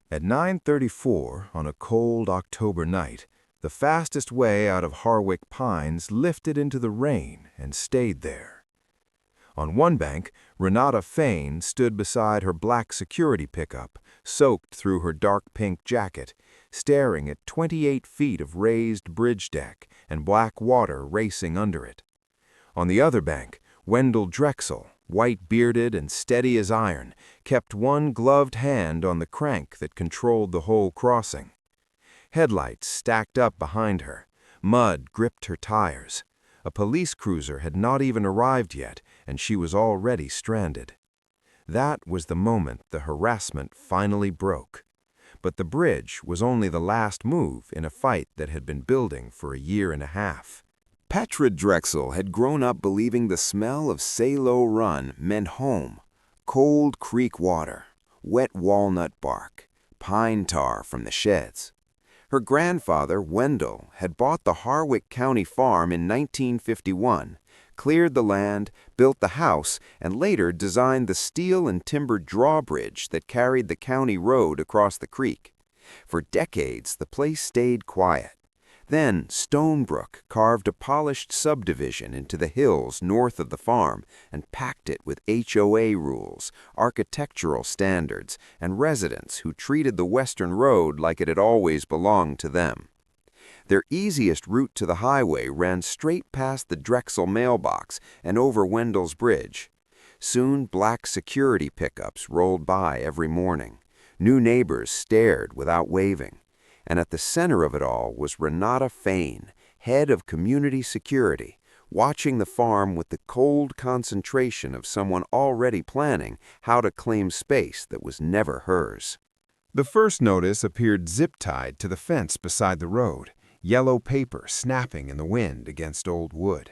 At 9:34 on a cold October night, the fastest way out of Harwick Pines lifted into the rain and stayed there. On one bank, Renata Fain stood beside her black security pickup, soaked through her dark pink jacket, staring at 28 feet of raised bridge deck and black water racing under it. On the other bank, Wendell Drexel, white-bearded and steady as iron, kept one gloved hand on the crank that controlled the whole crossing. Headlights stacked up behind her. Mud gripped her tires. A police cruiser had not even arrived yet, and she was already stranded. That was the moment the harassment finally broke. But the bridge was only the last move in a fight that had been building for a year and a half. Petra Drexel had grown up believing the smell of Salo Run meant home. Cold creek water, wet walnut bark, pine tar from the sheds. Her grandfather, Wendell, had bought the Harwick County farm in 1951, cleared the land, built the house, and later designed the steel and timber drawbridge that carried the county road across the creek. For decades, the place stayed quiet. Then Stonebrook carved a polished subdivision into the hills north of the farm and packed it with HOA rules, architectural standards, and residents who treated the Western Road like it had always belonged to them. Their easiest route to the highway ran straight past the Drexel mailbox and over Wendell's Bridge. Soon black security pickups rolled by every morning. New neighbors stared without waving. And at the center of it all was Renata Fain, head of community security, watching the farm with the cold concentration of someone already planning how to claim space that was never hers. The first notice appeared zip-tied to the fence beside the road, yellow paper snapping in the wind against old wood.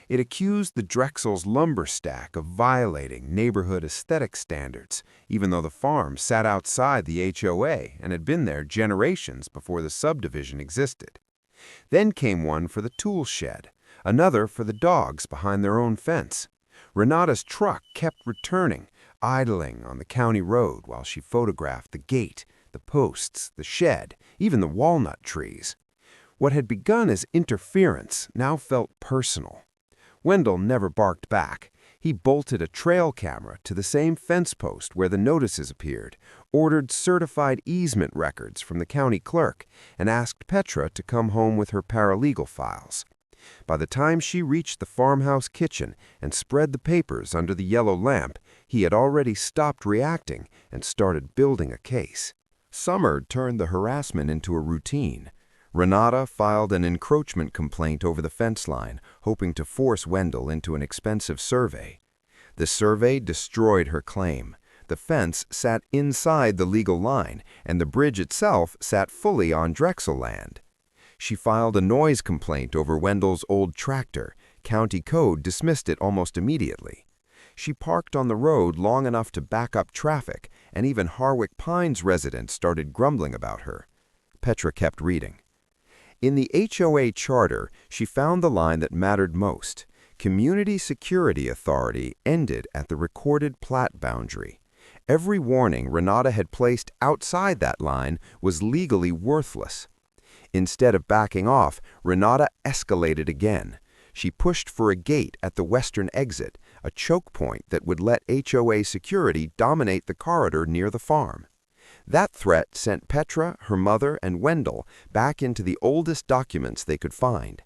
It accused the Drexel's lumber stack of violating neighborhood aesthetic standards, even though the farm sat outside the HOA and had been there generations before the subdivision existed. Then came one for the tool shed, another for the dogs behind their own fence. Renata's truck kept returning, idling on the county road while she photographed the gate, the posts, the shed, even the walnut trees. What had begun as interference now felt personal. Wendell never barked back. He bolted a trail camera to the same fence post where the notices appeared, ordered certified easement records from the county clerk, and asked Petra to come home with her paralegal files. By the time she reached the farmhouse kitchen and spread the papers under the yellow lamp, he had already stopped reacting and started building a case. Summer turned the harassment into a routine. Renata filed an encroachment complaint over the fence line, hoping to force Wendell into an expensive survey. The survey destroyed her claim. The fence sat inside the legal line, and the bridge itself sat fully on Drexel land. She filed a noise complaint over Wendell's old tractor. County code dismissed it almost immediately. She parked on the road long enough to back up traffic, and even Harwick Pines residents started grumbling about her. Petra kept reading. In the HOA charter, she found the line that mattered most. Community Security Authority ended at the recorded plat boundary. Every warning Renata had placed outside that line was legally worthless. Instead of backing off, Renata escalated again. She pushed for a gate at the western exit, a choke point that would let HOA security dominate the corridor near the farm. That threat sent Petra, her mother, and Wendell back into the oldest documents they could find.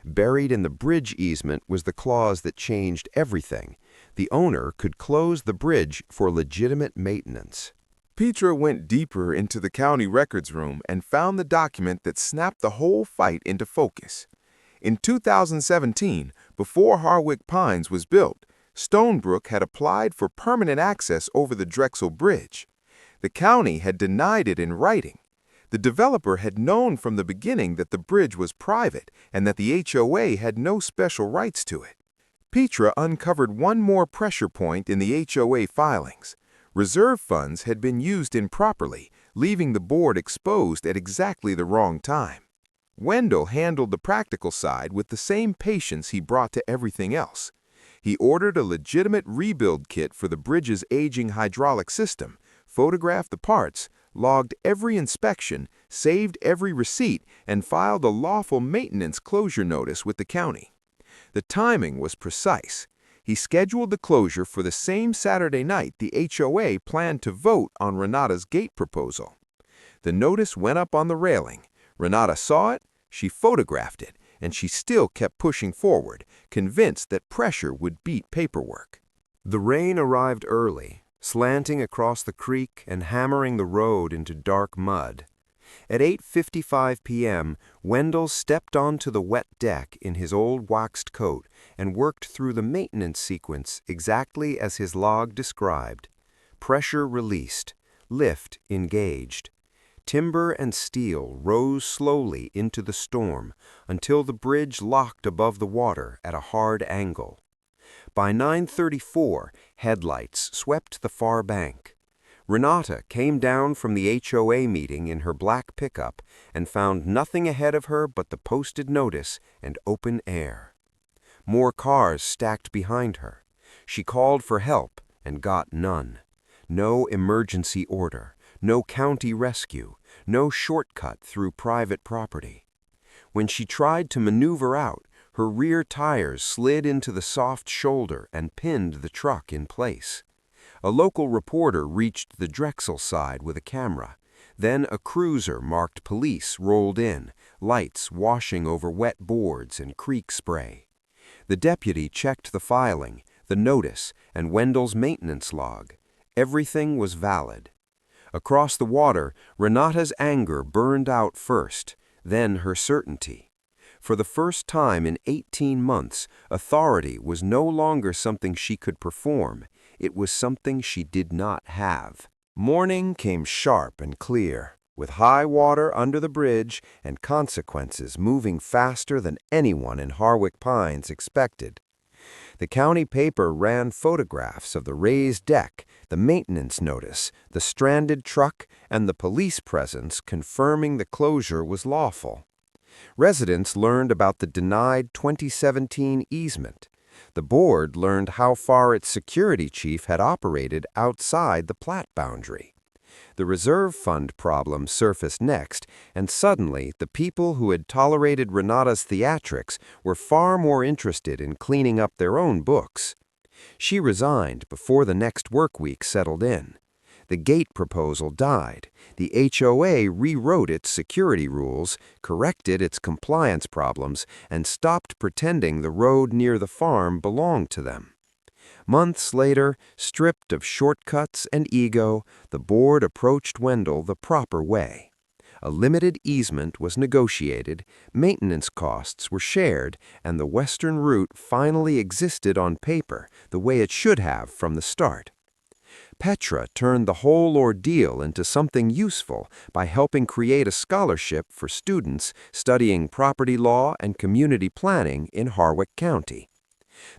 Buried in the bridge easement was the clause that changed everything. The owner could close the bridge for legitimate maintenance. Petra went deeper into the county records room and found the document that snapped the whole fight into focus. In 2017, before Harwick Pines was built, Stonebrook had applied for permanent access over the Drexel Bridge. The county had denied it in writing. The developer had known from the beginning that the bridge was private and that the HOA had no special rights to it. Petra uncovered one more pressure point in the HOA filings. Reserve funds had been used improperly, leaving the board exposed at exactly the wrong time. Wendell handled the practical side with the same patience he brought to everything else. He ordered a legitimate rebuild kit for the bridge's aging hydraulic system, photographed the parts, logged every inspection, saved every receipt, and filed a lawful maintenance closure notice with the county. The timing was precise. He scheduled the closure for the same Saturday night the HOA planned to vote on Renata's gate proposal. The notice went up on the railing. Renata saw it, she photographed it, and she still kept pushing forward, convinced that pressure would beat paperwork. The rain arrived early, slanting across the creek and hammering the road into dark mud. At 8:55 p.m., Wendell stepped onto the wet deck in his old waxed coat and worked through the maintenance sequence exactly as his log described. Pressure released, lift engaged. Timber and steel rose slowly into the storm until the bridge locked above the water at a hard angle. By 9:34, headlights swept the far bank. Renata came down from the HOA meeting in her black pickup and found nothing ahead of her but the posted notice and open air. More cars stacked behind her. She called for help and got none. No emergency order, no county rescue, no shortcut through private property. When she tried to maneuver out, her rear tires slid into the soft shoulder and pinned the truck in place. A local reporter reached the Drexel side with a camera. Then a cruiser marked police rolled in, lights washing over wet boards and creek spray. The deputy checked the filing, the notice, and Wendell's maintenance log. Everything was valid. Across the water, Renata's anger burned out first, then her certainty. For the first time in 18 months, authority was no longer something she could perform. It was something she did not have. Morning came sharp and clear, with high water under the bridge and consequences moving faster than anyone in Harwick Pines expected. The county paper ran photographs of the raised deck, the maintenance notice, the stranded truck, and the police presence confirming the closure was lawful. Residents learned about the denied 2017 easement. The board learned how far its security chief had operated outside the plat boundary. The reserve fund problem surfaced next, and suddenly the people who had tolerated Renata's theatrics were far more interested in cleaning up their own books. She resigned before the next work week settled in. The gate proposal died. The HOA rewrote its security rules, corrected its compliance problems, and stopped pretending the road near the farm belonged to them. Months later, stripped of shortcuts and ego, the board approached Wendell the proper way. A limited easement was negotiated, maintenance costs were shared, and the western route finally existed on paper the way it should have from the start. Petra turned the whole ordeal into something useful by helping create a scholarship for students studying property law and community planning in Harwick County.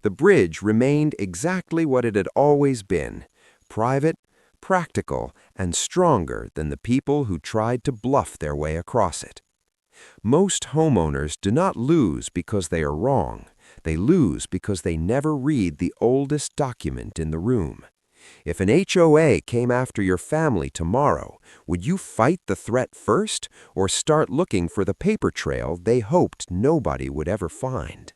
The bridge remained exactly what it had always been: private, practical, and stronger than the people who tried to bluff their way across it. Most homeowners do not lose because they are wrong. They lose because they never read the oldest document in the room. If an HOA came after your family tomorrow, would you fight the threat first or start looking for the paper trail they hoped nobody would ever find?